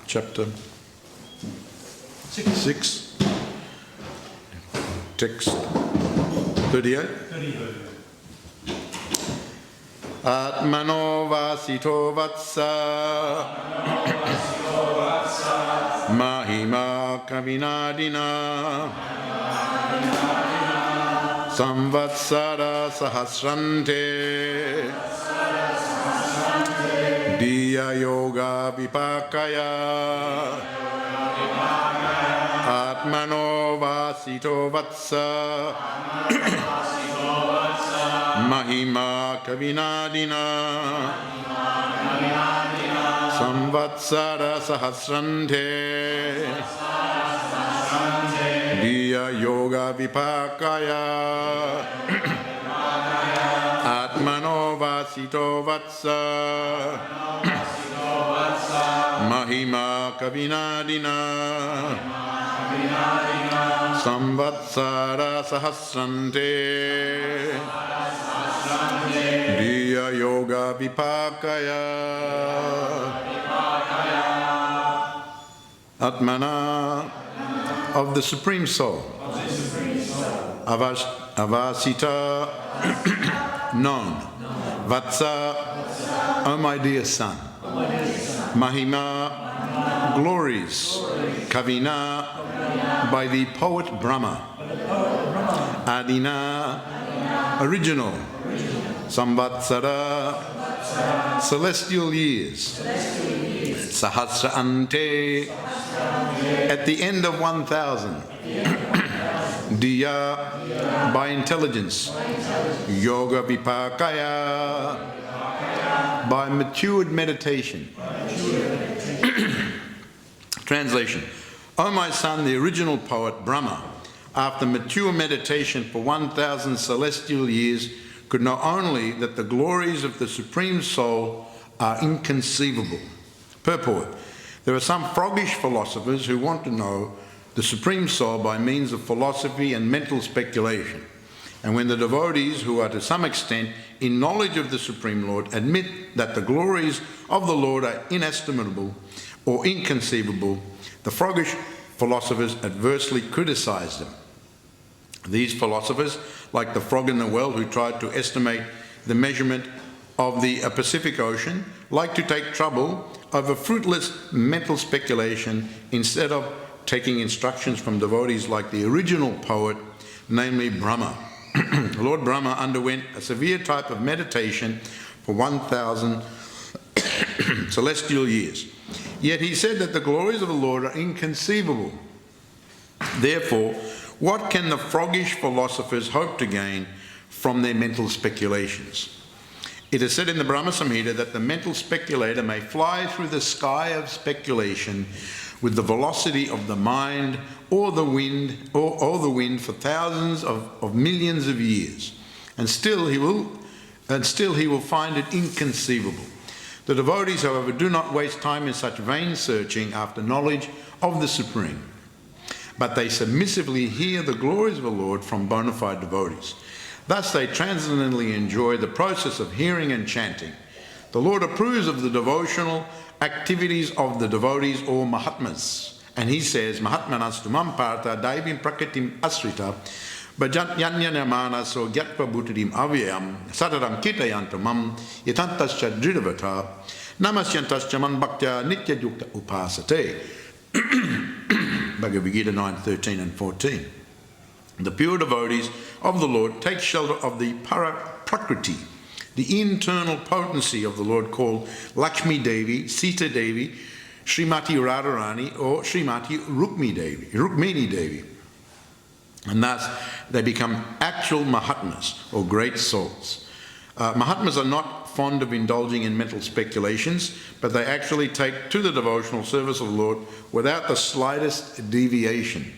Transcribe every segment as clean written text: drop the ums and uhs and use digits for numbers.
chapter 6, text 38. Atmano vasito vatsa mahima kavinadina samvatsara sahasrante diya yoga vipakaya atmano vasito vatsa mahima kavinadina samvatsara sahasrante diya yoga vipakaya atmano vasito vatsa mahima kavinadina samvatsara sahasrante diya yoga vipakaya atmana of the Supreme Soul, avasita known, vatsa oh my dear son, mahima glories, kavina by the poet Brahma, adina original, samvatsara celestial years, sahasra ante at the end of 1,000, diya by intelligence, yoga vipakaya by matured meditation. Translation: O my son, the original poet Brahma, after mature meditation for 1,000 celestial years, could know only that the glories of the Supreme Soul are inconceivable. Purport: there are some froggish philosophers who want to know the Supreme Soul by means of philosophy and mental speculation. And when the devotees, who are to some extent in knowledge of the Supreme Lord, admit that the glories of the Lord are inestimable or inconceivable, the froggish philosophers adversely criticize them. These philosophers, like the frog in the well who tried to estimate the measurement of the Pacific Ocean, like to take trouble over fruitless mental speculation instead of taking instructions from devotees like the original poet, namely Brahma. Lord Brahma underwent a severe type of meditation for 1,000 celestial years. Yet he said that the glories of the Lord are inconceivable. Therefore, what can the froggish philosophers hope to gain from their mental speculations? It is said in the Brahma Samhita that the mental speculator may fly through the sky of speculation with the velocity of the mind or the wind for thousands of millions of years, and still he will find it inconceivable. The devotees, however, do not waste time in such vain searching after knowledge of the Supreme, but they submissively hear the glories of the Lord from bona fide devotees. Thus they transcendently enjoy the process of hearing and chanting. The Lord approves of the devotional activities of the devotees or Mahatmas. And he says, Mahatmanastu mam partha daivim prakritim asrita bhajanyanyanamana so gyatva bhutidim avyayam sadaram kitayantam mam yatantascha dridavata namasyantascha man bhaktya nitya yukta upasate. Bhagavad Gita 9:13 and 14. The pure devotees of the Lord take shelter of the prakriti, the internal potency of the Lord, called Lakshmi Devi, Sita Devi, Srimati Radharani, or Srimati Rukmini Devi. And thus they become actual Mahatmas, or great souls. Mahatmas are not fond of indulging in mental speculations, but they actually take to the devotional service of the Lord without the slightest deviation.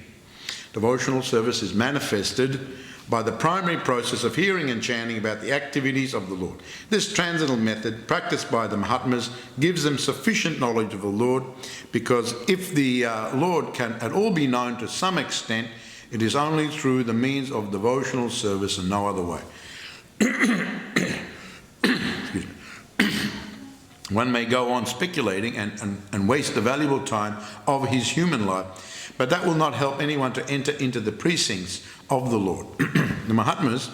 Devotional service is manifested by the primary process of hearing and chanting about the activities of the Lord. This transcendental method, practiced by the Mahatmas, gives them sufficient knowledge of the Lord, because if the Lord can at all be known to some extent, it is only through the means of devotional service and no other way. One may go on speculating and waste the valuable time of his human life, but that will not help anyone to enter into the precincts of the Lord. The Mahatmas,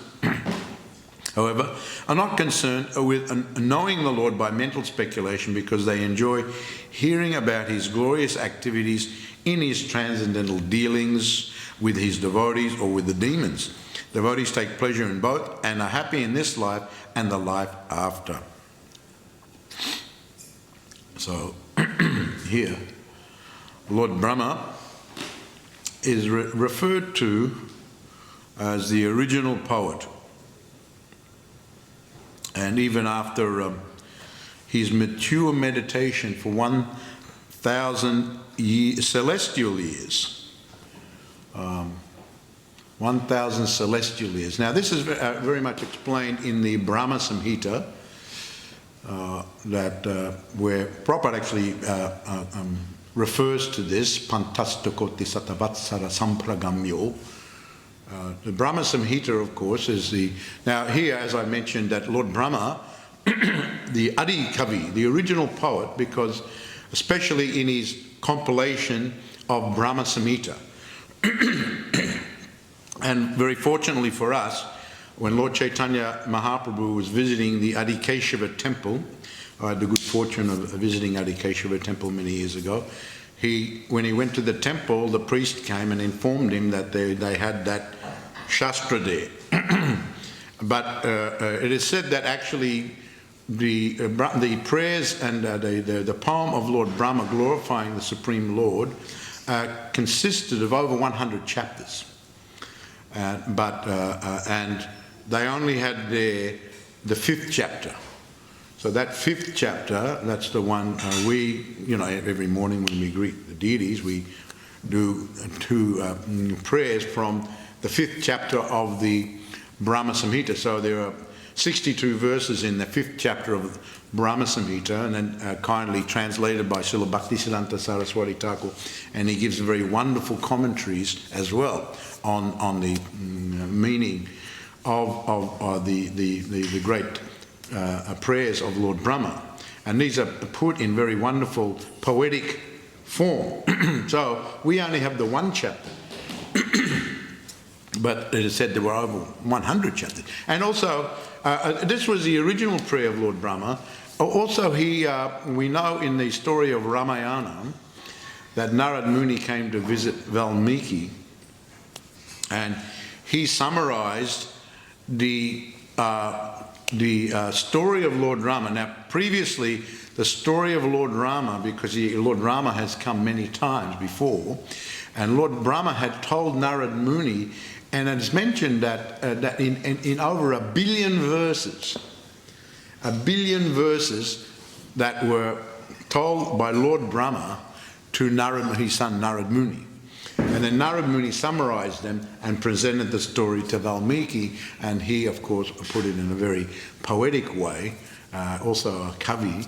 however, are not concerned with knowing the Lord by mental speculation, because they enjoy hearing about his glorious activities in his transcendental dealings with his devotees or with the demons. Devotees take pleasure in both and are happy in this life and the life after. So here, Lord Brahma is referred to as the original poet. And even after his mature meditation for 1,000 celestial years, 1,000 celestial years. Now this is very much explained in the Brahma Samhita, where Prabhupada actually refers to this, Pantastakoti Satavatsara Sampragamyo. The Brahma Samhita, of course, is the... Now here, as I mentioned, that Lord Brahma, the Adi Kavi, the original poet, because especially in his compilation of Brahma Samhita, and very fortunately for us, when Lord Chaitanya Mahaprabhu was visiting the Adikeshava temple, I had the good fortune of visiting Adikeshava temple many years ago. When he went to the temple, the priest came and informed him that they had that Shastra there. But it is said that actually the prayers and the poem of Lord Brahma glorifying the Supreme Lord consisted of over 100 chapters. And they only had there the 5th chapter. So that 5th chapter, that's the one every morning when we greet the deities, we do 2 prayers from the 5th chapter of the Brahma Samhita. So there are 62 verses in the 5th chapter of Brahma Samhita, and then kindly translated by Srila Bhaktisiddhanta Saraswati Thakur, and he gives very wonderful commentaries as well on the meaning of the great prayers of Lord Brahma. And these are put in very wonderful poetic form. So we only have the 1 chapter. But it is said there were over 100 chapters. And also, this was the original prayer of Lord Brahma. Also, we know in the story of Ramayana that Narad Muni came to visit Valmiki, and he summarized the story of Lord Rama. Now, previously, the story of Lord Rama, because Lord Rama has come many times before, and Lord Brahma had told Narad Muni, and it's mentioned that in over 1 billion verses, 1 billion verses that were told by Lord Brahma to his son Narad Muni. And then Narad Muni summarized them and presented the story to Valmiki, and he, of course, put it in a very poetic way, also a kavi,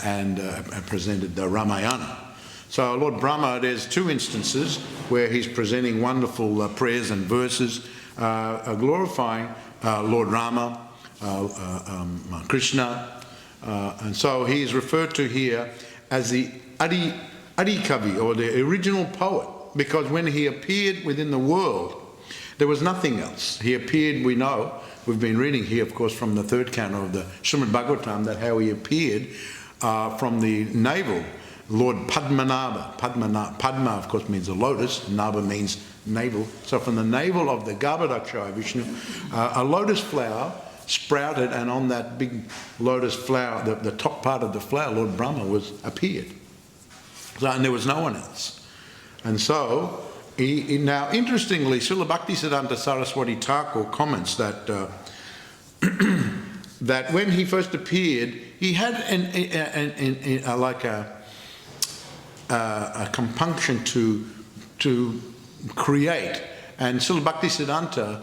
and presented the Ramayana. So Lord Brahma, there's 2 instances where he's presenting wonderful prayers and verses glorifying Lord Rama, Krishna, and so he is referred to here as the Adi Kavi, or the original poet, because when he appeared within the world, there was nothing else. He appeared, we know, we've been reading here, of course, from the 3rd canto of the Srimad Bhagavatam, that how he appeared from the navel, Lord Padmanabha. Padma, of course, means a lotus. Nabha means navel. So from the navel of the Garbhodakshaya Vishnu, a lotus flower sprouted, and on that big lotus flower, the top part of the flower, Lord Brahma appeared. So, and there was no one else. And so, now interestingly, Srila Bhaktisiddhanta Saraswati Thakur comments that that when he first appeared, he had a compunction to create. And Srila Bhaktisiddhanta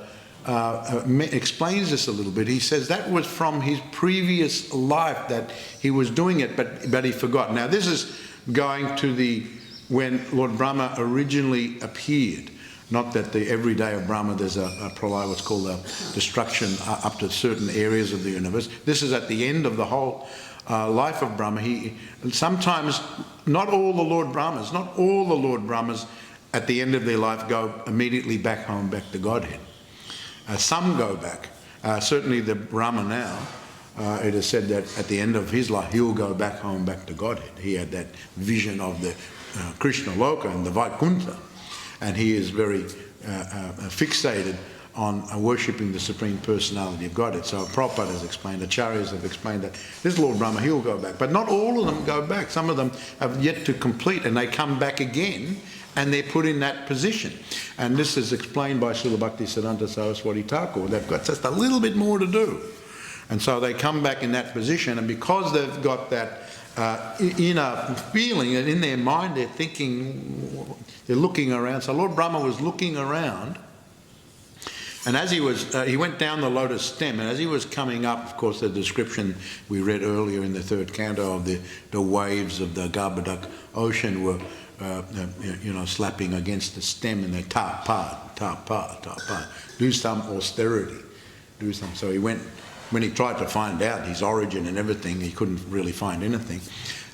explains this a little bit. He says that was from his previous life that he was doing it, but he forgot. Now this is going to when Lord Brahma originally appeared. Not that every day of Brahma there's a pralaya, what's called a destruction up to certain areas of the universe. This is at the end of the whole life of Brahma, sometimes not all the Lord Brahmas at the end of their life go immediately back home, back to Godhead. Some go back. Certainly the Brahma now, it is said that at the end of his life he'll go back home, back to Godhead. He had that vision of the Krishna Loka and the Vaikuntha, and he is very fixated on worshipping the Supreme Personality of Godhead. So Prabhupada has explained, Acharyas have explained that this Lord Brahma, he'll go back. But not all of them go back. Some of them have yet to complete, and they come back again, and they're put in that position. And this is explained by Srila Bhaktisiddhanta Saraswati Thakur. They've got just a little bit more to do. And so they come back in that position, and because they've got that inner feeling, and in their mind they're thinking, they're looking around. So Lord Brahma was looking around, and as he was, he went down the lotus stem, and as he was coming up, of course, the description we read earlier in the third canto of the waves of the Garbhodak ocean were, slapping against the stem, and they do some austerity, do some. So he went, when he tried to find out his origin and everything, he couldn't really find anything.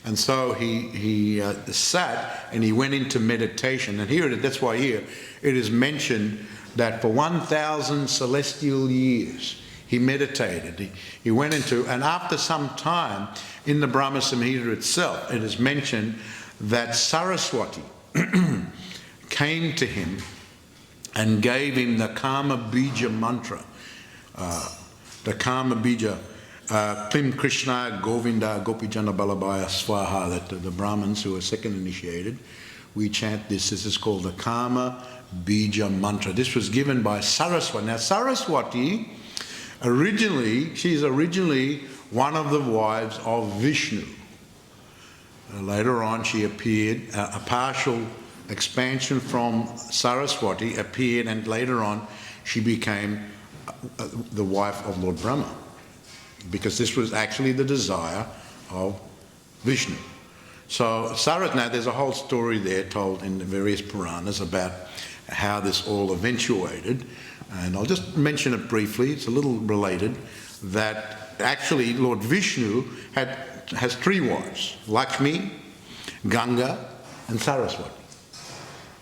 And so he sat and he went into meditation. And here, that's why here it is mentioned that for 1,000 celestial years he meditated. He went into, and after some time in the Brahma Samhita itself, it is mentioned that Saraswati came to him and gave him the Kama Bija mantra. The Kama Bija, Klim Krishna Govinda Gopijana Balabhaya Swaha, that the Brahmins who are second initiated, we chant this. This is called the Kama Bija mantra. This was given by Saraswati. Now Saraswati, she's originally one of the wives of Vishnu. Later on she appeared, a partial expansion from Saraswati appeared, and later on she became the wife of Lord Brahma, because this was actually the desire of Vishnu. So now there's a whole story there told in the various Puranas about how this all eventuated, and I'll just mention it briefly. It's a little related, that actually Lord Vishnu has three wives: Lakshmi, Ganga and Saraswati.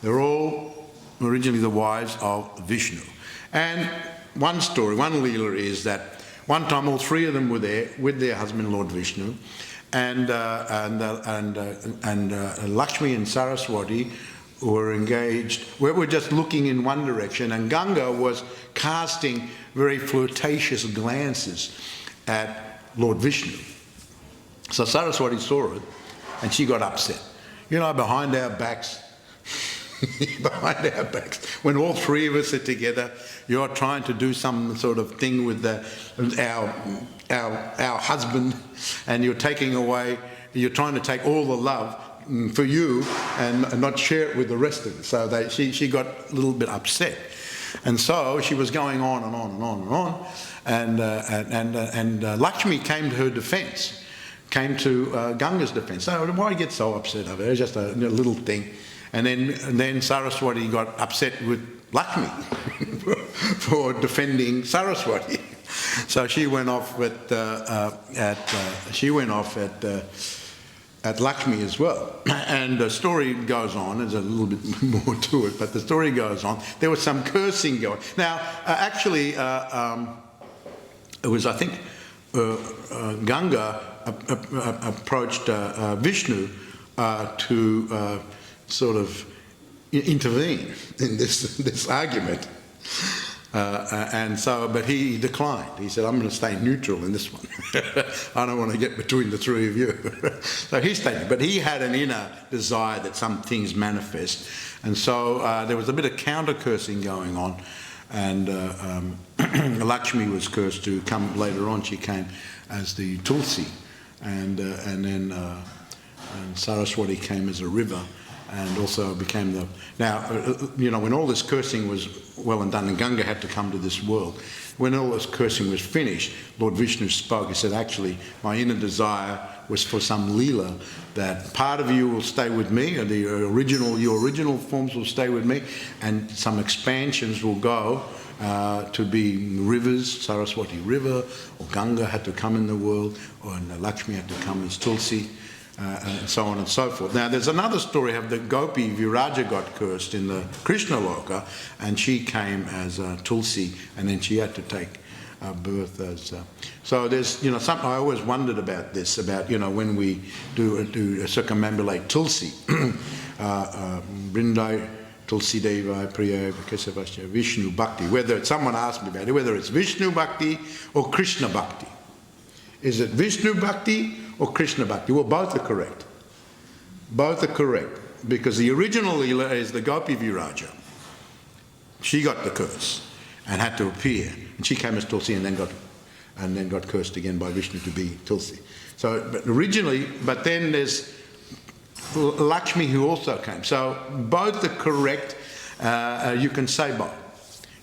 They're all originally the wives of Vishnu. And one leela is that one time all three of them were there with their husband Lord Vishnu, and Lakshmi and Saraswati were engaged. We were just looking in one direction, and Ganga was casting very flirtatious glances at Lord Vishnu. So Saraswati saw it, and she got upset. Behind our backs, when all three of us are together, you're trying to do some sort of thing with our husband, and you're trying to take all the love for you and not share it with the rest of us. So she got a little bit upset, and so she was going on and on and on and on, and Lakshmi came to her defence, came to Ganga's defence. So why get so upset over it? It was just a little thing. And then Saraswati got upset with Lakshmi for defending Saraswati. So she went off at Lakshmi as well. And the story goes on. There's a little bit more to it, but the story goes on. There was some cursing going. Now, actually, it was, I think, Ganga approached Vishnu to sort of intervene in this argument, but he declined. He said, "I'm going to stay neutral in this one. I don't want to get between the three of you." So he stayed, but he had an inner desire that some things manifest, and so there was a bit of counter cursing going on, and Lakshmi was cursed to come later on. She came as the Tulsi, and then Saraswati came as a river. And also became when all this cursing was well and done, and Ganga had to come to this world, when all this cursing was finished, Lord Vishnu spoke. He said, actually, my inner desire was for some leela, that part of you will stay with me, or your original forms will stay with me, and some expansions will go to be rivers, Saraswati River, or Ganga had to come in the world, or Lakshmi had to come as Tulsi, and so on and so forth. Now there's another story of the Gopi Viraja got cursed in the Krishna Loka, and she came as Tulsi, and then she had to take birth as... so there's, something I always wondered about this, about, when we do circumambulate Tulsi, Brindai, Tulsi Deva, Priya, Kesavasya, Vishnu Bhakti, whether someone asked me about it, whether it's Vishnu Bhakti or Krishna Bhakti. Is it Vishnu Bhakti or Krishna Bhakti? Well, both are correct. Both are correct, because the original Leela is the Gopi Viraja. She got the curse and had to appear, and she came as Tulsi and then got cursed again by Vishnu to be Tulsi. So, but then there's Lakshmi who also came. So both are correct. You can say both.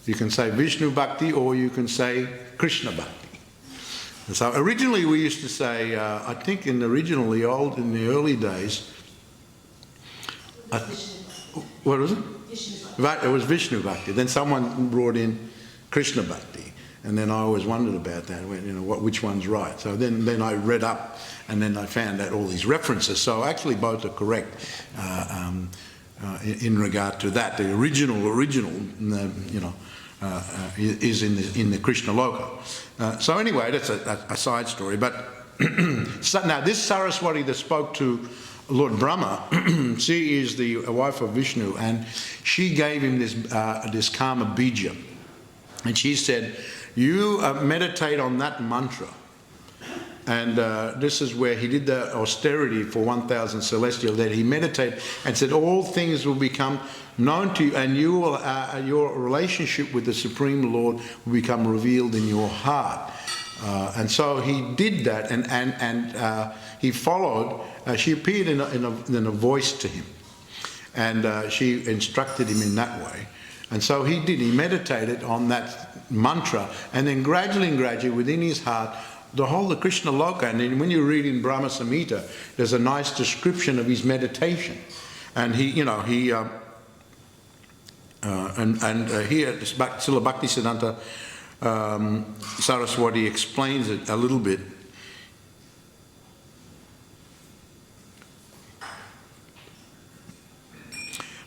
You can say Vishnu Bhakti or you can say Krishna Bhakti. So originally we used to say, I think in the early days, what was it? It was Vishnu Bhakti. Then someone brought in Krishna Bhakti. And then I always wondered about that, which one's right. So then I read up, and then I found out all these references. So actually both are correct in regard to that. The original, is in the Krishna Loka. So anyway, that's a side story. But so now this Saraswati that spoke to Lord Brahma, she is the wife of Vishnu, and she gave him this karma bija. And she said, you meditate on that mantra. And this is where he did the austerity for 1,000 celestial, that he meditated and said, all things will become known to you, and you will, your relationship with the Supreme Lord will become revealed in your heart. And so he did that, and he followed. She appeared in a voice to him, and she instructed him in that way. And so he did. He meditated on that mantra, and then gradually within his heart, the Krishna Loka. And then when you read in Brahma Samhita, there's a nice description of his meditation. And here, Srila Bhaktisiddhanta Saraswati explains it a little bit.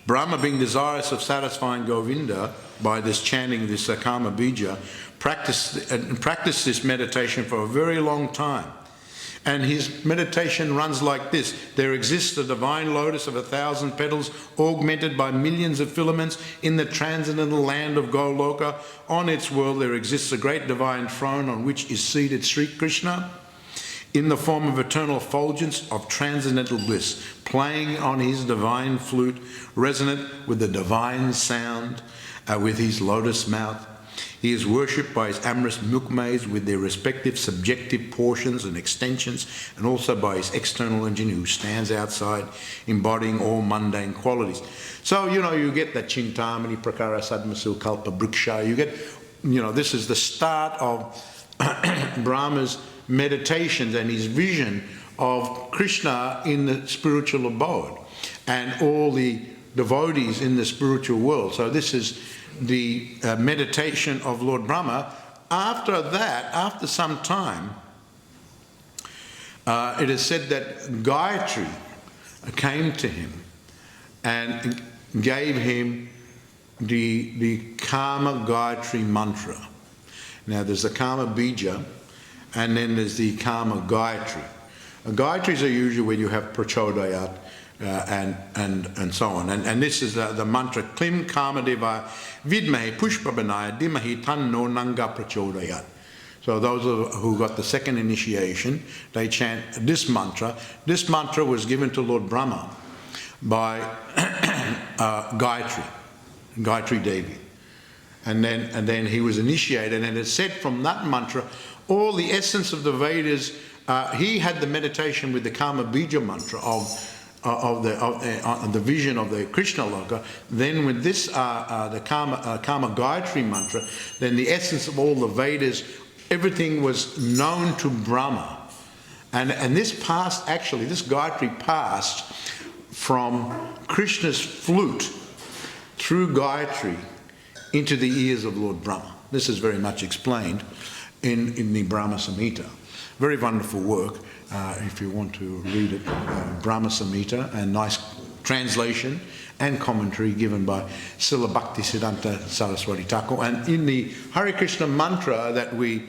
Brahma, being desirous of satisfying Govinda by this chanting, this karma bija, practiced this meditation for a very long time. And his meditation runs like this. There exists a divine lotus of 1,000 petals, augmented by millions of filaments in the transcendental land of Goloka. On its world there exists a great divine throne on which is seated Sri Krishna, in the form of eternal effulgence of transcendental bliss, playing on his divine flute, resonant with the divine sound, with his lotus mouth. He is worshipped by his amorous milkmaids with their respective subjective portions and extensions, and also by his external engineer who stands outside, embodying all mundane qualities. So, you get that Chintamani, Prakara, Sadmasu, Kalpa, Briksha. You get, this is the start of Brahma's meditations and his vision of Krishna in the spiritual abode and all the devotees in the spiritual world. So this is the meditation of Lord Brahma. After that, after some time, it is said that Gayatri came to him and gave him the Karma Gayatri mantra. Now there's the Karma Bija, and then there's the Karma Gayatri. Gayatris are usually when you have Prachodayat and so on. And this is the mantra, Klim Karma Deva Vidmahi Pushpabanaya Dimahi Tanno Nanga Prachodayat. So those who got the second initiation, they chant this mantra. This mantra was given to Lord Brahma by Gayatri Devi. And then he was initiated, and it's said from that mantra, all the essence of the Vedas, he had the meditation with the Karma Bija mantra of the vision of the Krishna Loka. Then with this, the Karma Gayatri mantra, then the essence of all the Vedas, everything was known to Brahma. And this passed, actually, this Gayatri passed from Krishna's flute through Gayatri into the ears of Lord Brahma. This is very much explained in the Brahma Samhita. Very wonderful work, if you want to read it. Brahma Samhita, and nice translation and commentary given by Srila Bhaktisiddhanta Saraswati Thakur. And in the Hare Krishna mantra that we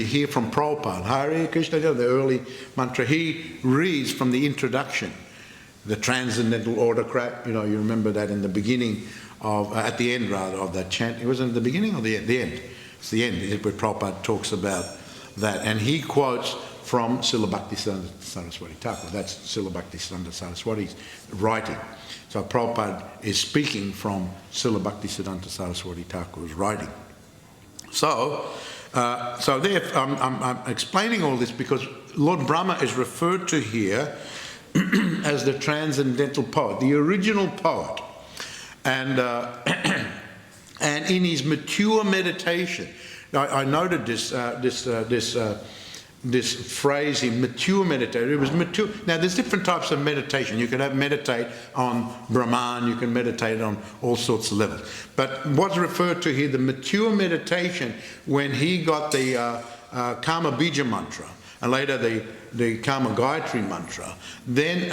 hear from Prabhupada, Hare Krishna, the early mantra, he reads from the introduction, the Transcendental Autocrat. You remember that in the beginning of, at the end rather, of that chant. It was in the beginning or the end? The end. It's the end where Prabhupada talks about that. And he quotes from Srila Bhaktisiddhanta Saraswati Thakur. That's Srila Bhaktisiddhanta Saraswati's writing. So Prabhupada is speaking from Srila Bhaktisiddhanta Saraswati Thakur's writing. So there, I'm explaining all this because Lord Brahma is referred to here as the transcendental poet, the original poet. And and in his mature meditation, I noted this phrase in mature meditation. It was mature. Now, there's different types of meditation. You can meditate on Brahman, you can meditate on all sorts of levels. But what's referred to here, the mature meditation, when he got the Kama Bija mantra, and later the Kama Gayatri mantra, then,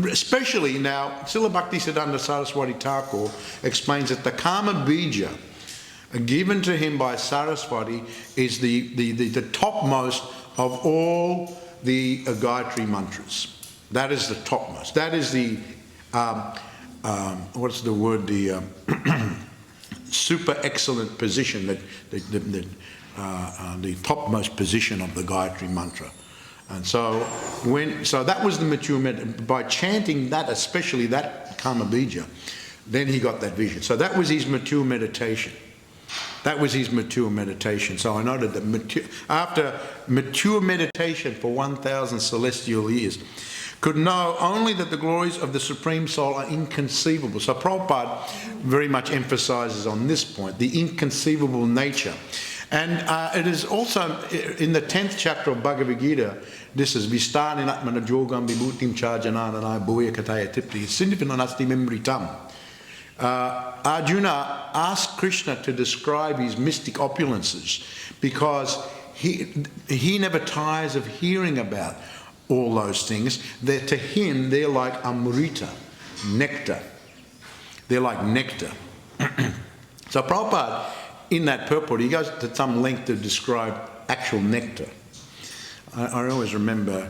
especially now, Srila Bhaktisiddhanta Saraswati Thakur explains that the Kama Bija given to him by Saraswati is the topmost of all the Gayatri mantras. That is the topmost. That is the, what's the word, the super excellent position, the topmost position of the Gayatri mantra. And so that was the mature meditation. By chanting that, especially that Kama Bija, then he got that vision. So that was his mature meditation. That was his mature meditation. So I noted that after mature meditation for 1,000 celestial years, could know only that the glories of the Supreme Soul are inconceivable. So Prabhupada very much emphasizes on this point, the inconceivable nature. And it is also in the 10th chapter of Bhagavad Gita, this is Vistani Natmana Jogam Vibhutim Chajananana Bhuya Kataya Tipti Sindipananasti Memritam. Arjuna asked Krishna to describe his mystic opulences because he never tires of hearing about all those things. To him, they're like amrita, nectar. They're like nectar. So Prabhupada, in that purport, he goes to some length to describe actual nectar. I always remember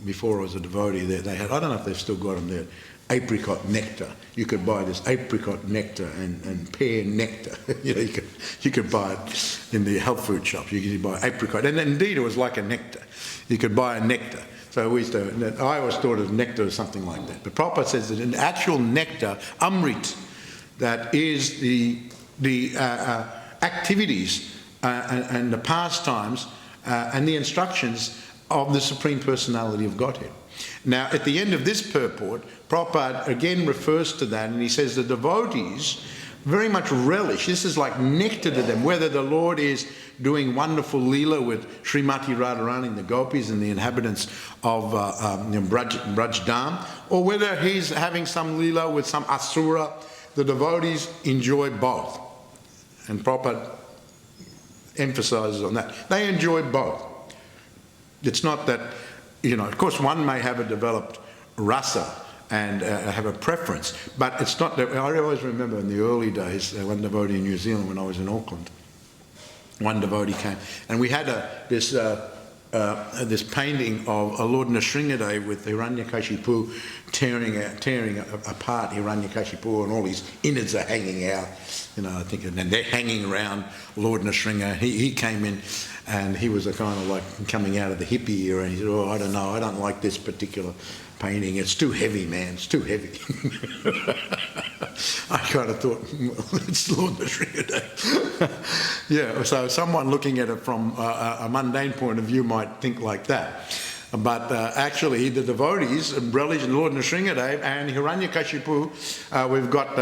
before I was a devotee, they had, I don't know if they've still got them there, apricot nectar. You could buy this apricot nectar and pear nectar. You could buy it in the health food shops. You could buy apricot, and indeed it was like a nectar. You could buy a nectar. So I always thought of nectar as something like that. But Prabhupada says that an actual nectar, amrit, that is the activities and the pastimes and the instructions of the Supreme Personality of Godhead. Now, at the end of this purport, Prabhupada again refers to that, and he says the devotees very much relish, this is like nectar to them, whether the Lord is doing wonderful leela with Srimati Radharani and the gopis and the inhabitants of Braj Dham, or whether he's having some leela with some asura. The devotees enjoy both. And Prabhupada emphasizes on that. They enjoy both. It's not that, of course one may have a developed rasa and have a preference, but it's not that. I always remember in the early days, one devotee in New Zealand when I was in Auckland, one devotee came, and we had this painting of Lord Nrsimhadev with Hiranyakashipu tearing apart Hiranyakashipu, and all his innards are hanging out, I think, and they're hanging around Lord Nrsimha. He came in, and he was a kind of like coming out of the hippie era, and he said, "Oh, I don't know, I don't like this particular painting. It's too heavy, man. It's too heavy." I kind of thought, well, it's Lord Nrsimhadev. Yeah, so someone looking at it from a mundane point of view might think like that. But actually, the devotees relish Lord Nrsimhadev and Hiranyakashipu. We've got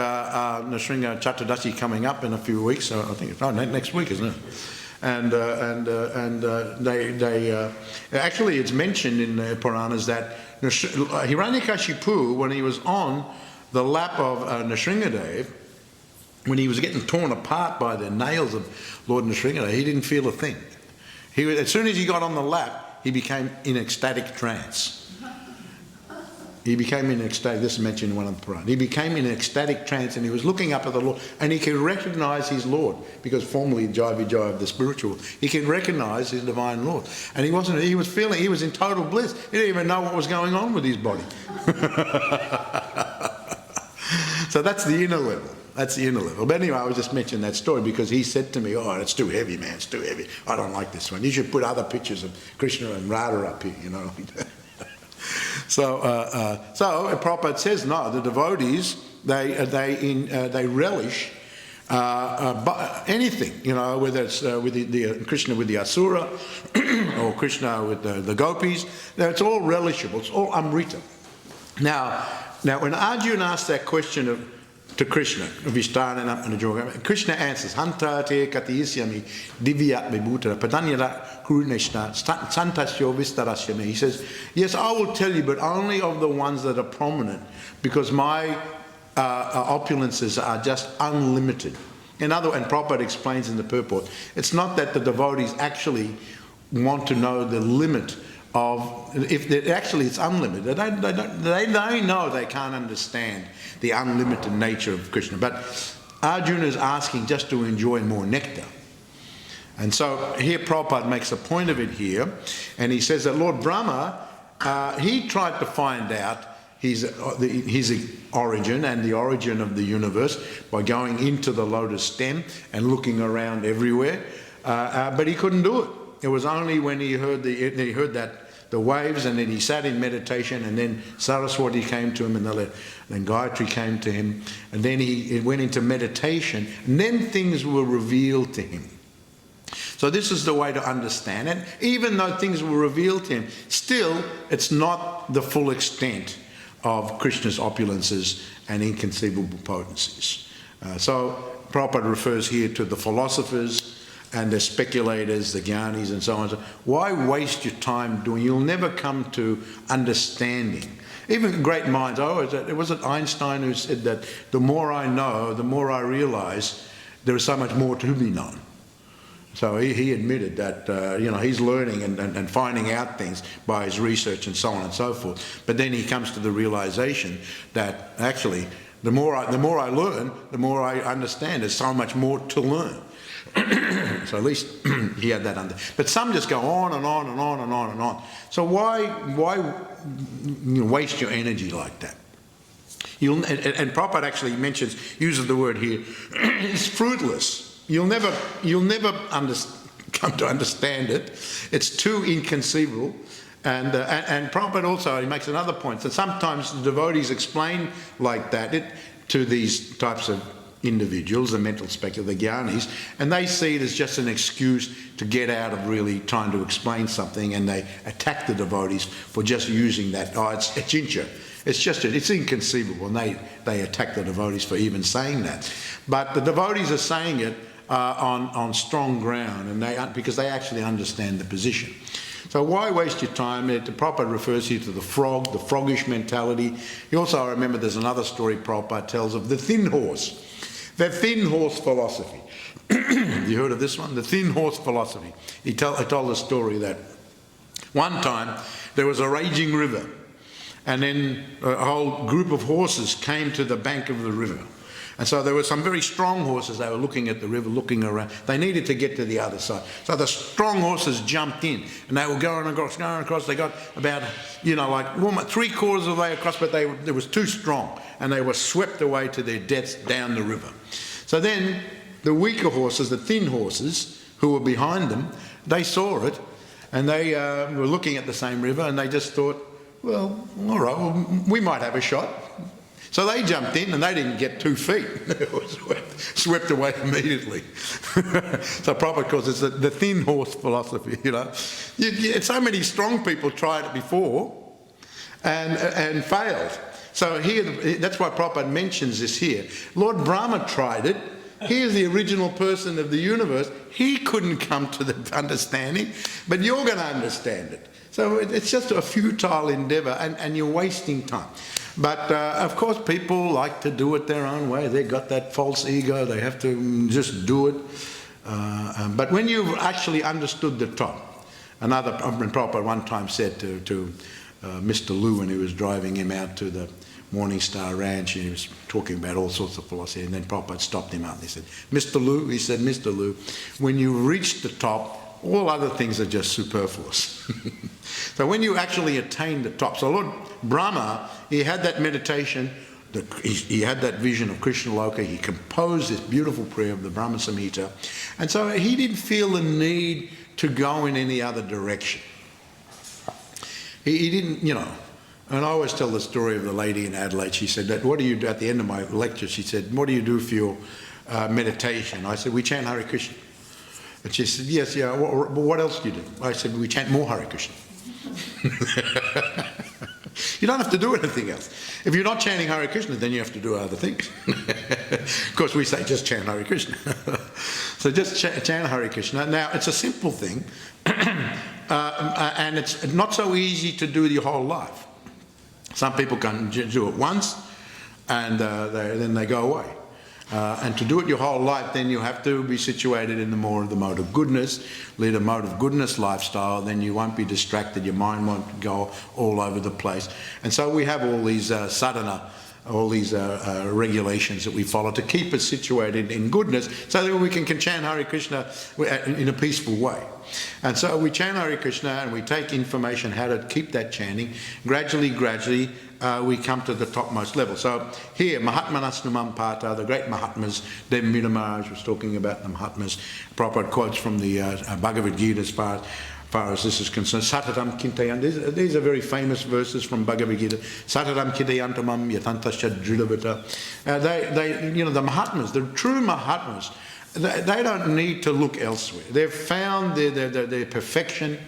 Nrsimha Chaturdasi coming up in a few weeks. So I think it's next week, isn't it? And they actually, it's mentioned in the Puranas that Hiranyakashipu, when he was on the lap of Nrsimhadev, when he was getting torn apart by the nails of Lord Nrsimha, he didn't feel a thing. As soon as he got on the lap, he became in ecstatic trance. He became in ecstatic, this is mentioned in one of the Puranas. He became in an ecstatic trance and he was looking up at the Lord and he could recognize his Lord, because formerly Jai Vijay of the spiritual, he could recognize his divine Lord. And he was in total bliss. He didn't even know what was going on with his body. So that's the inner level. That's the inner level. But anyway, I was just mentioning that story because he said to me, "Oh, it's too heavy, man, it's too heavy. I don't like this one. You should put other pictures of Krishna and Radha up here, you know." So Prabhupada says, no, the devotees, they relish anything, you know, whether it's with the Krishna with the Asura or Krishna with the gopis. It's all relishable. It's all amrita. Now, when Arjuna asked that question to Krishna, Krishna answers, "Hanta te katiyasyami divya vibhuta padanyada kruneshna santasyo vistarasya." He says, yes, I will tell you, but only of the ones that are prominent, because my opulences are just unlimited. And Prabhupada explains in the purport, it's not that the devotees actually want to know the limit of, it's unlimited. They know they can't understand the unlimited nature of Krishna. But Arjuna is asking just to enjoy more nectar. And so here Prabhupada makes a point of it here, and he says that Lord Brahma, he tried to find out his origin and the origin of the universe by going into the lotus stem and looking around everywhere, but he couldn't do it. It was only when he heard the waves, and then he sat in meditation, and then Saraswati came to him, and then Gayatri came to him, and then he went into meditation, and then things were revealed to him. So this is the way to understand it. Even though things were revealed to him, still it's not the full extent of Krishna's opulences and inconceivable potencies. So Prabhupada refers here to the philosophers and the speculators, the Gyanis and so on. Why waste your time doing? You'll never come to understanding. Even great minds. It wasn't Einstein who said that the more I know, the more I realise there is so much more to be known. So he admitted that he's learning and finding out things by his research and so on and so forth. But then he comes to the realisation that actually the more I learn, the more I understand. There's so much more to learn. So at least he had that under. But some just go on and on and on and on and on. So why waste your energy like that? And Prabhupada actually uses the word here. It's fruitless. You'll never come to understand it. It's too inconceivable. And Prabhupada also, he makes another point that sometimes the devotees explain like that to these types of individuals, the mental speculators, the Gyanis, and they see it as just an excuse to get out of really trying to explain something, and they attack the devotees for just using that. Oh, it's incha. It's inconceivable, and they attack the devotees for even saying that. But the devotees are saying it on strong ground, and because they actually understand the position. So why waste your time? Prabhupada refers here to the froggish mentality. You also, I remember there's another story Prabhupada tells of the thin horse. The thin horse philosophy. You heard of this one? The thin horse philosophy. He told a story that one time there was a raging river, and then a whole group of horses came to the bank of the river. And so there were some very strong horses. They were looking at the river, looking around. They needed to get to the other side. So the strong horses jumped in, and they were going across. They got about, like 3/4 of the way across, but they was too strong, and they were swept away to their deaths down the river. So then the weaker horses, the thin horses, who were behind them, they saw it, and they were looking at the same river, and they just thought, well, all right, we might have a shot. So they jumped in, and they didn't get 2 feet. They were swept away immediately. So Prabhupada calls it the thin horse philosophy, So many strong people tried it before and failed. So here, that's why Prabhupada mentions this here. Lord Brahma tried it. Here's the original person of the universe. He couldn't come to the understanding, but you're going to understand it. So it's just a futile endeavour, and you're wasting time. But of course people like to do it their own way. They've got that false ego, they have to just do it. But when you've actually understood the top, another Prabhupada one time said to Mr. Lu when he was driving him out to the Morning Star Ranch, and he was talking about all sorts of philosophy, and then Prabhupada stopped him out and he said, Mr. Lu, he said, Mr. Lu, when you reach the top, all other things are just superfluous. So when you actually attain the top, so Lord Brahma, he had that meditation, he had that vision of Krishna Loka, he composed this beautiful prayer of the Brahma Samhita, and so he didn't feel the need to go in any other direction. He didn't, you know, and I always tell the story of the lady in Adelaide. She said, that, what do you do, at the end of my lecture, she said, what do you do for your meditation? I said, we chant Hare Krishna. And she said, yes, yeah, what else do you do? I said, we chant more Hare Krishna. You don't have to do anything else. If you're not chanting Hare Krishna, then you have to do other things. Of course, we say just chant Hare Krishna. So just chant Hare Krishna. Now, it's a simple thing, and it's not so easy to do your whole life. Some people can do it once, and then they go away. And to do it your whole life, then you have to be situated in the mode of goodness, lead a mode of goodness lifestyle, then you won't be distracted, your mind won't go all over the place. And so we have all these sadhana, all these regulations that we follow to keep us situated in goodness so that we can chant Hare Krishna in a peaceful way. And so we chant Hare Krishna and we take information how to keep that chanting. Gradually, we come to the topmost level. So here, Mahatmanas Numam Pata, the great Mahatmas, Devamita Maharaj was talking about the Mahatmas. Prabhupada quotes from the Bhagavad Gita as far as this is concerned. Satatam Kintayan. These are very famous verses from Bhagavad Gita. Satatam Kintayantamam Yatantasya Dridavata. They, you know, the Mahatmas, the true Mahatmas, they don't need to look elsewhere. They've found their perfection,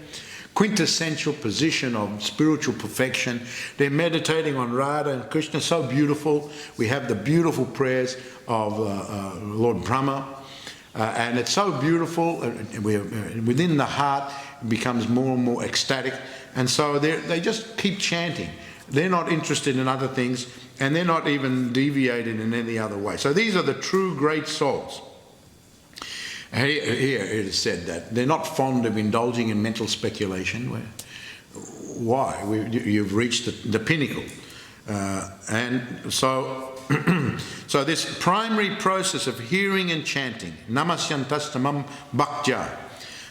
quintessential position of spiritual perfection. They're meditating on Radha and Krishna, so beautiful. We have the beautiful prayers of Lord Brahma, and it's so beautiful. Within the heart, it becomes more and more ecstatic, and so they just keep chanting. They're not interested in other things, and they're not even deviated in any other way. So these are the true great souls. Here it is said that they're not fond of indulging in mental speculation. Why? You've reached the pinnacle. And so, so this primary process of hearing and chanting, namasyantastamam bhaktya,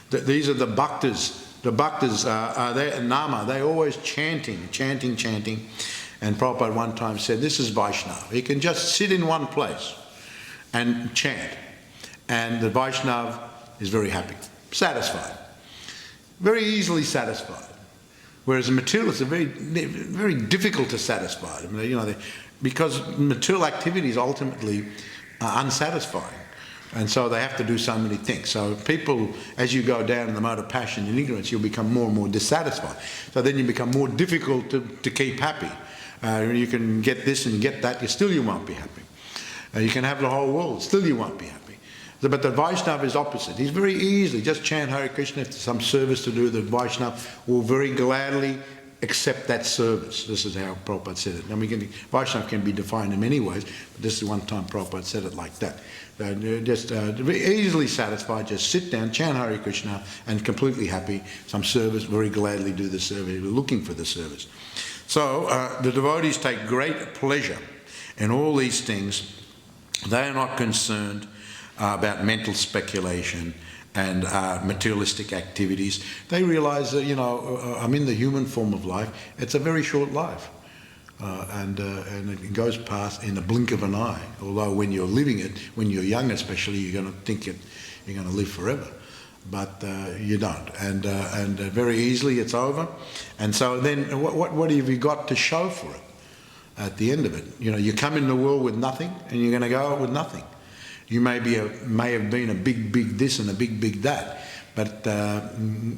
these are the bhaktas. The bhaktas are there in nama. They're always chanting. And Prabhupada one time said, this is Vaishnava. He can just sit in one place and chant. And the Vaishnava is very happy, satisfied, very easily satisfied. Whereas the materialists are very difficult to satisfy. I mean, you know, because material activities ultimately are unsatisfying. And so they have to do so many things. So people, as you go down in the mode of passion and ignorance, you'll become more and more dissatisfied. So then you become more difficult to keep happy. You can get this and get that, still you won't be happy. You can have the whole world, still you won't be happy. But the Vaishnava is opposite. He's very easily, just chant Hare Krishna. If there's some service to do, the Vaishnava will very gladly accept that service. This is how Prabhupada said it. Now Vaishnava can be defined in many ways, but this is one time Prabhupada said it like that. Just easily satisfied, just sit down, chant Hare Krishna, and completely happy. Some service, very gladly do the service, looking for the service. So the devotees take great pleasure in all these things. They are not concerned about mental speculation and materialistic activities. They realise that, you know, I'm in the human form of life. It's a very short life. And it goes past in the blink of an eye. Although when you're living it, when you're young especially, you're going to think you're going to live forever. But you don't. And very easily it's over. And so then what have you got to show for it at the end of it? You know, you come in the world with nothing and you're going to go out with nothing. You may have been a big this and a big that, but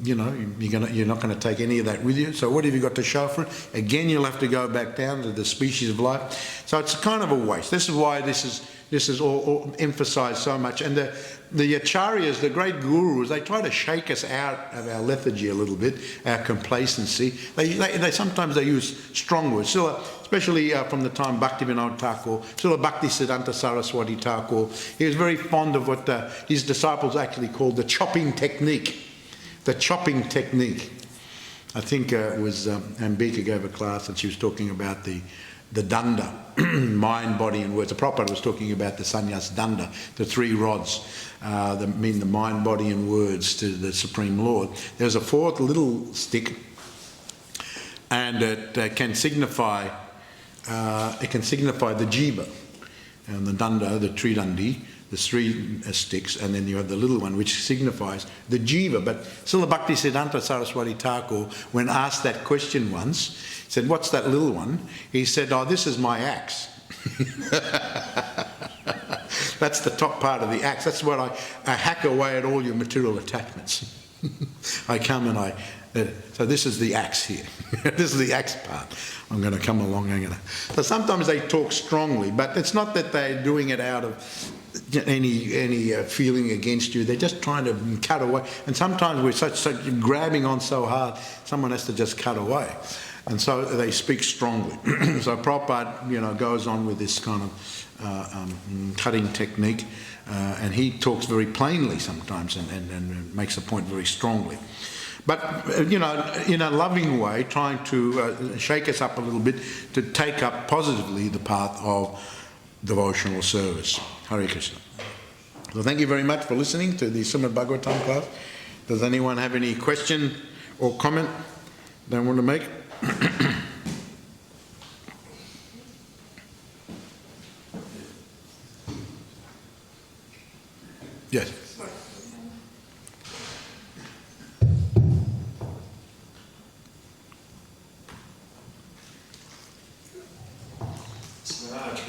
you know, you're not going to take any of that with you. So what have you got to show for it? Again, you'll have to go back down to the species of life. So it's kind of a waste. This is why this this is all emphasised so much. And the acharyas, the great gurus, they try to shake us out of our lethargy a little bit, our complacency. They sometimes they use strong words, especially from the time Bhaktivinoda Thakur, Srila Bhaktisiddhanta Saraswati Thakur. He was very fond of what his disciples actually called the chopping technique. The chopping technique. I think it was Ambika gave a class and she was talking about the danda, mind, body and words. The Prabhupada was talking about the sannyas danda, the 3 rods that mean the mind, body and words to the Supreme Lord. There's a 4th little stick, and it can signify the jiva, and the danda, the tridandi, the 3 sticks, and then you have the little one which signifies the jiva. But Srila Bhaktisiddhanta Saraswati Thakur, when asked that question once, said, "What's that little one?" He said, "Oh, this is my axe." That's the top part of the axe. That's what I hack away at all your material attachments. I come and so this is the axe here. This is the axe part. I'm going to come along. So sometimes they talk strongly, but it's not that they're doing it out of any feeling against you. They're just trying to cut away. And sometimes we're such grabbing on so hard, someone has to just cut away. And so they speak strongly. So Prabhupada, goes on with this kind of cutting technique, and he talks very plainly sometimes and makes a point very strongly. But, in a loving way, trying to shake us up a little bit to take up positively the path of devotional service. Hare Krishna. So thank you very much for listening to the Srimad Bhagavatam class. Does anyone have any question or comment they want to make? Yes.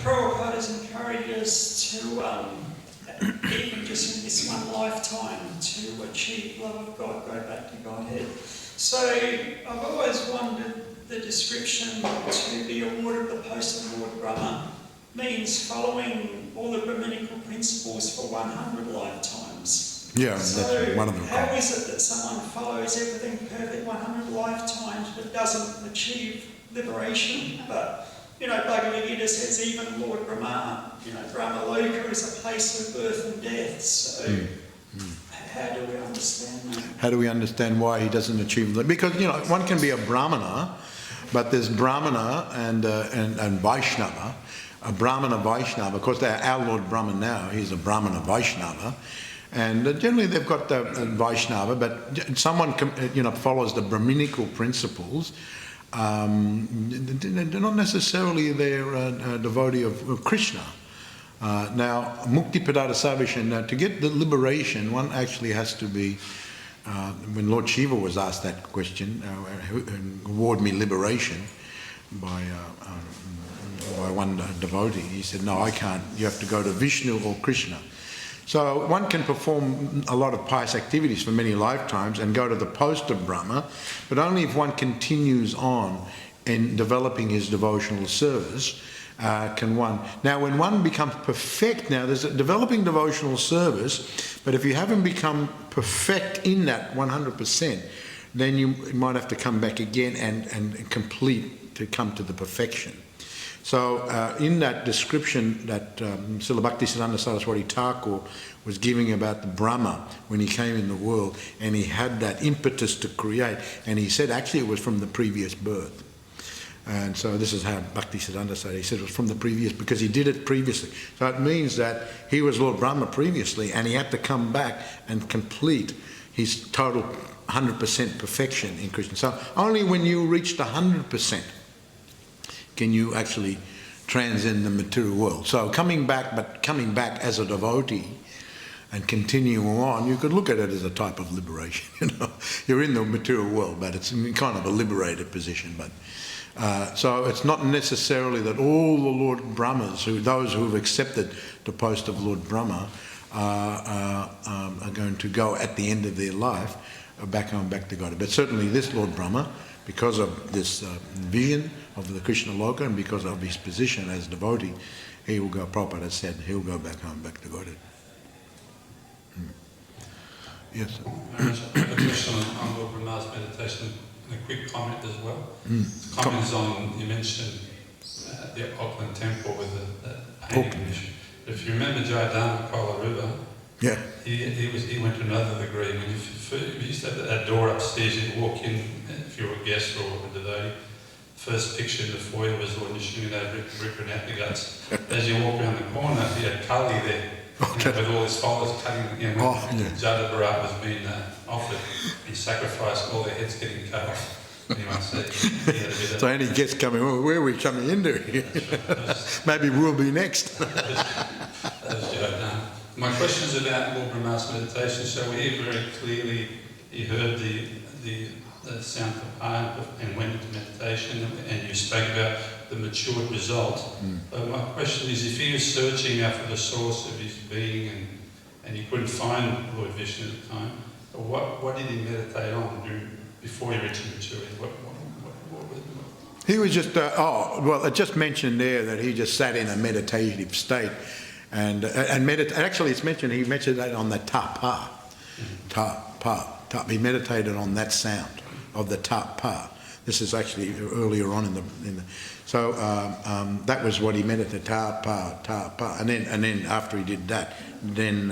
Prabhupada has encouraged us to, even just in this one lifetime, to achieve love of God, go back to Godhead. So I've always wondered the description to be awarded the post of Lord Brahma means following all the Brahminical principles for 100 lifetimes. Yeah, so that's one of them. How is it that someone follows everything perfect 100 lifetimes but doesn't achieve liberation? But Bhagavad Gita says even Lord Brahma, Brahma Loka is a place of birth and death. So how do we understand that? How do we understand why he doesn't achieve that? Because, one can be a Brahmana, but there's Brahmana and Vaishnava. A Brahmana Vaishnava, of course, they're our Lord Brahman now, he's a Brahmana Vaishnava. And generally they've got the Vaishnava, but someone follows the Brahminical principles. They're not necessarily a devotee of Krishna. Now, Mukti Padada Sarveshan, to get the liberation, one actually has to be, when Lord Shiva was asked that question, award me liberation by one devotee, he said, no, I can't, you have to go to Vishnu or Krishna. So one can perform a lot of pious activities for many lifetimes and go to the post of Brahma, but only if one continues on in developing his devotional service can one. Now when one becomes perfect, now there's a developing devotional service, but if you haven't become perfect in that 100%, then you might have to come back again and complete to come to the perfection. So in that description that Srila Bhaktisiddhanta Saraswati Thakur was giving about the Brahma when he came in the world, and he had that impetus to create, and he said actually it was from the previous birth. And so this is how Bhaktisiddhanta said, he said it was from the previous, because he did it previously. So it means that he was Lord Brahma previously, and he had to come back and complete his total 100% perfection in Krishna. So only when you reach the 100% can you actually transcend the material world. So coming back as a devotee and continuing on, you could look at it as a type of liberation. You're in the material world, but it's kind of a liberated position. But so it's not necessarily that all the Lord Brahmas, those who have accepted the post of Lord Brahma, are going to go at the end of their life back to God. But certainly this Lord Brahma because of this vision of the Krishna Loka and because of his position as devotee, he will go, Prabhupada said, he'll go back home, back to Godhead. Yes, sir. I have a question on Lord Brahma's meditation and a quick comment as well. The comment is on, you mentioned the Auckland Temple with the painting condition. But if you remember Jayadharma Kola River, Yeah. he went to another degree. When you used to have that door upstairs, you'd walk in, if you were a guest or a devotee, first picture in the foyer was Lord Nishingadeva Rikranathigat's. As you walk around the corner, he had Kali there. With all his followers cutting, Jada Bharat was being offered. He sacrificed, all their heads getting cut off. Anyway, so he had a bit of... So any guests coming, well, where are we coming into? Maybe we'll be next. My question is about Lord Brahma's meditation. So we hear very clearly, he heard the sound of Paya and went into meditation, and you spoke about the matured result. My question is, if he was searching after the source of his being and he couldn't find Lord Vishnu at the time, what did he meditate on before he reached maturity? He was just, I just mentioned there that he just sat in a meditative state and actually it's mentioned, he mentioned that on the ta-pa. He meditated on that sound of the ta-pa. This is actually earlier on in the so that was what he meditated, ta-pa. And then after he did that, then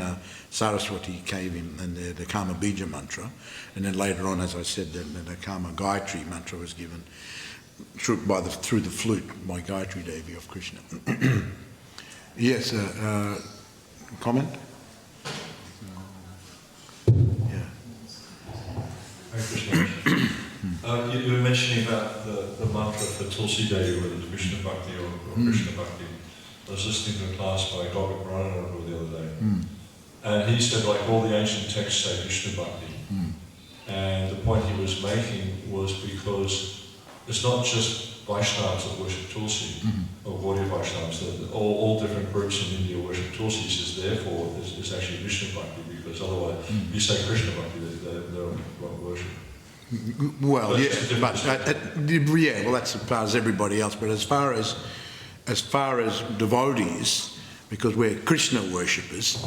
Saraswati gave him and the Kama Bija mantra. And then later on, as I said, the Kama Gayatri mantra was given through the flute by Gayatri Devi of Krishna. Yes, comment? Yeah. Hare Krishna. You were mentioning about the mantra for Tulsi Devi, whether it's Krishna Bhakti or Krishna Bhakti. I was listening to a class by Gopik Ranananda the other day, and he said like all the ancient texts say Krishna Bhakti. And the point he was making was because it's not just Vaishnavas that worship Tulsi, or Gaudiya Vaishnavas, all different groups in India worship Tulsi. He says therefore it's actually Krishna Bhakti, because otherwise you say Krishna Bhakti, they won't worship. Well, yeah, but well, that's as far as everybody else. But as far as devotees, because we're Krishna worshippers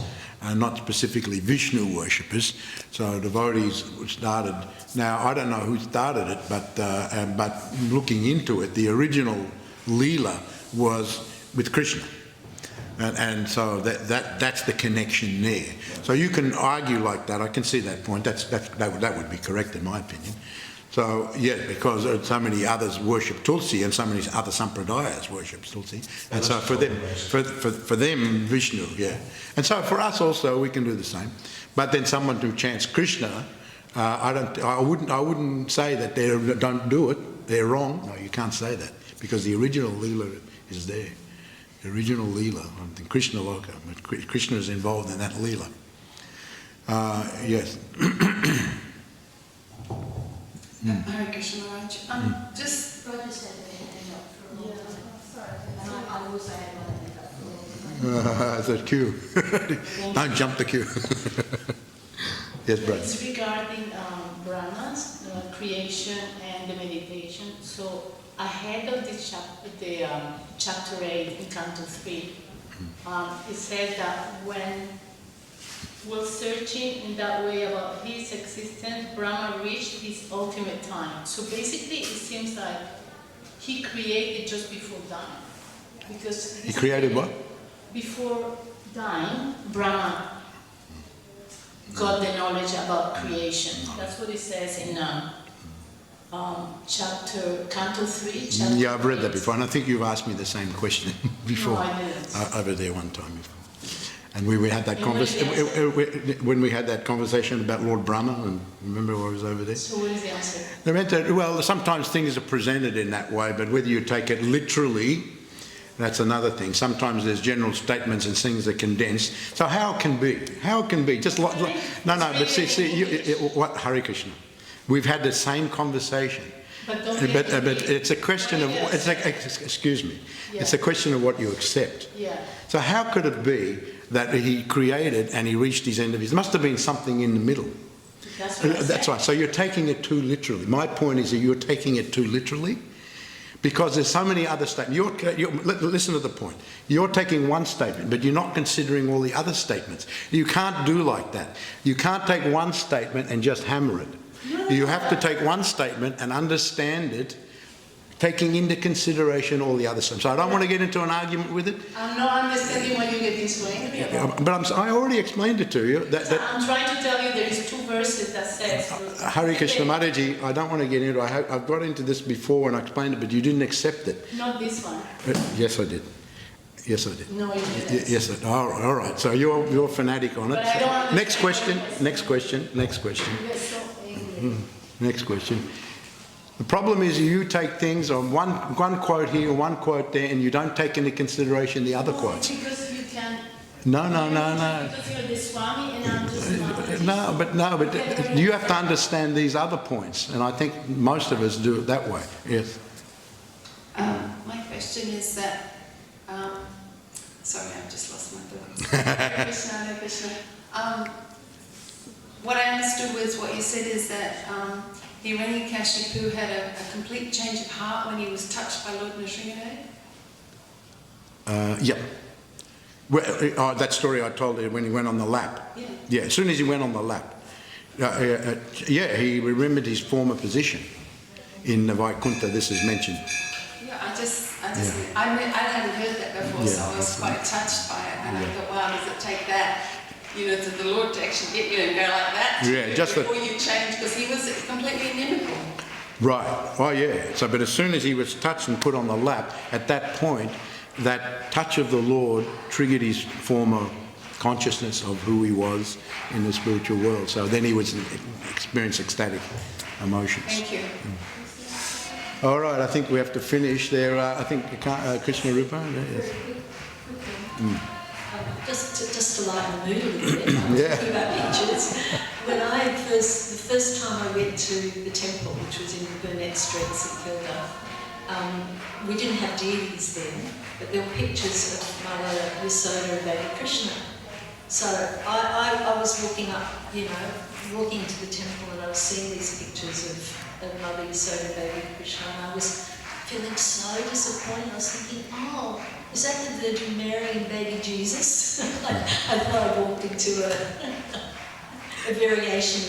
and not specifically Vishnu worshippers, so devotees started. Now I don't know who started it, but looking into it, the original Leela was with Krishna. And so that's the connection there. So you can argue like that. I can see that point. That would be correct in my opinion. So yeah, because so many others worship Tulsi and so many other sampradayas worship Tulsi, and so for them Vishnu, yeah. And so for us also we can do the same. But then someone who chants Krishna, I wouldn't say that they don't do it. They're wrong. No, you can't say that because the original Leela is there. The original Leela, the Krishna Loka, but Krishna is involved in that Leela. Yes. Hare Krishna Raj. Just Roger said they had hang up for a long time. Sorry. I also had one hang up for a long time. It's a queue. Don't jump the queue. Yes, brother. It's regarding Brahma's creation and the meditation. So ahead of the chapter 8 in Canto 3, it says that when while searching in that way about his existence, Brahma reached his ultimate time. So basically, it seems like he created just before dying. Because he created what? Before dying, Brahma got the knowledge about creation. That's what it says in Canto 3. Chapter Yeah, I've read that 8. before, and I think you've asked me the same question before. No, I didn't. Over there one time before. And we had that conversation when we had that conversation about Lord Brahma, and remember I was over there? So what is the answer? They meant that, well, sometimes things are presented in that way, but whether you take it literally, that's another thing. Sometimes there's general statements and things are condensed. So how can be? How can be? Just like but see, what Hare Krishna? We've had the same conversation. But it's a question of excuse me. Yeah. It's a question of what you accept. Yeah. So how could it be that he created and he reached his end of his? There must have been something in the middle. That's what I said. That's right. So you're taking it too literally. My point is that you're taking it too literally because there's so many other statements. Listen to the point. You're taking one statement, but you're not considering all the other statements. You can't do like that. You can't take one statement and just hammer it. You have to take one statement and understand it, taking into consideration all the other stuff. So I don't want to get into an argument with it. I'm not understanding what you get explained to me about. But I already explained it to you. I'm trying to tell you there is 2 verses that says... Hare Krishna Mataji, I don't want to get into it. I've got into this before and I explained it, but you didn't accept it. Not this one. Yes, I did. Yes, I did. No, you didn't. Yes, I did. All right. So you're fanatic on it. But I don't understand. Next question. Next question. Next question. You're so angry. Next question. The problem is you take things on one quote here, one quote there, and you don't take into consideration the other quotes. Because you can... No. Because you're the Swami and I'm just Swami. No, but you have to understand these other points, and I think most of us do it that way. Yes. My question is that, sorry, I've just lost my thoughts. Hare Krishna, Hare Krishna. What I understood was what you said is that Hiranyakashipu had a complete change of heart when he was touched by Lord Nrsimhadev. Yeah. Well, that story I told you when he went on the lap. Yeah. As soon as he went on the lap. He remembered his former position in Vaikuntha. This is mentioned. Yeah, I hadn't heard that before, so I was quite touched by it, and I thought, wow, does it take that, to the Lord to actually get you and go like that? Before you change, because he was completely inimical. Right. Oh, yeah. So, but as soon as he was touched and put on the lap, at that point, that touch of the Lord triggered his former consciousness of who he was in the spiritual world. So then he was experienced ecstatic emotions. Thank you. All right, I think we have to finish there. I think Krishna Rupa. Yes. Just to lighten the mood a little bit, talking about pictures. When the first time I went to the temple, which was in Burnett Street, St Kilda, we didn't have deities then, but there were pictures of Mother Yasoda and Baby Krishna. So I was walking up, walking to the temple, and I was seeing these pictures of Mother Yasoda and Baby Krishna, and I was feeling so disappointed. I was thinking, is that the Virgin Mary and Baby Jesus? I thought I walked into a variation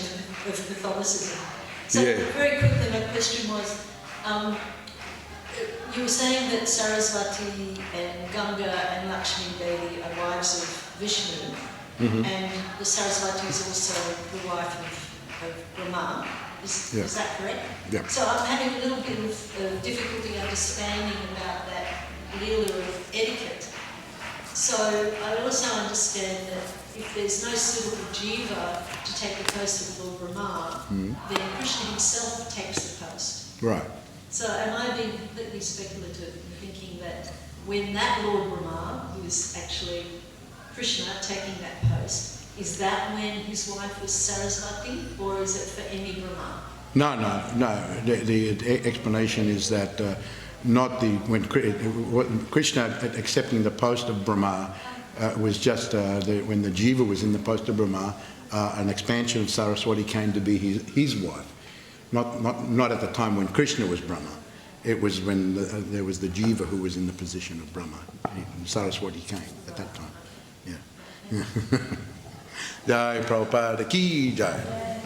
of Catholicism. So very quickly, my question was, you were saying that Saraswati and Ganga and Lakshmi Devi are wives of Vishnu, and the Saraswati is also the wife of Brahma. Is that correct? Yeah. So I'm having a little bit of difficulty understanding about that Leela of etiquette. So I also understand that if there's no suitable jiva to take the post of Lord Brahma, then Krishna himself takes the post. Right. So am I being completely speculative in thinking that when that Lord Brahma, who is actually Krishna taking that post, is that when his wife was Saraswati, or is it for any Brahma? No. The explanation is that when Krishna accepting the post of Brahma was just when the jiva was in the post of Brahma, an expansion of Saraswati came to be his wife. Not at the time when Krishna was Brahma. It was when there was the jiva who was in the position of Brahma. Saraswati came at that time. Yeah. Jai Prabhupada ki jai.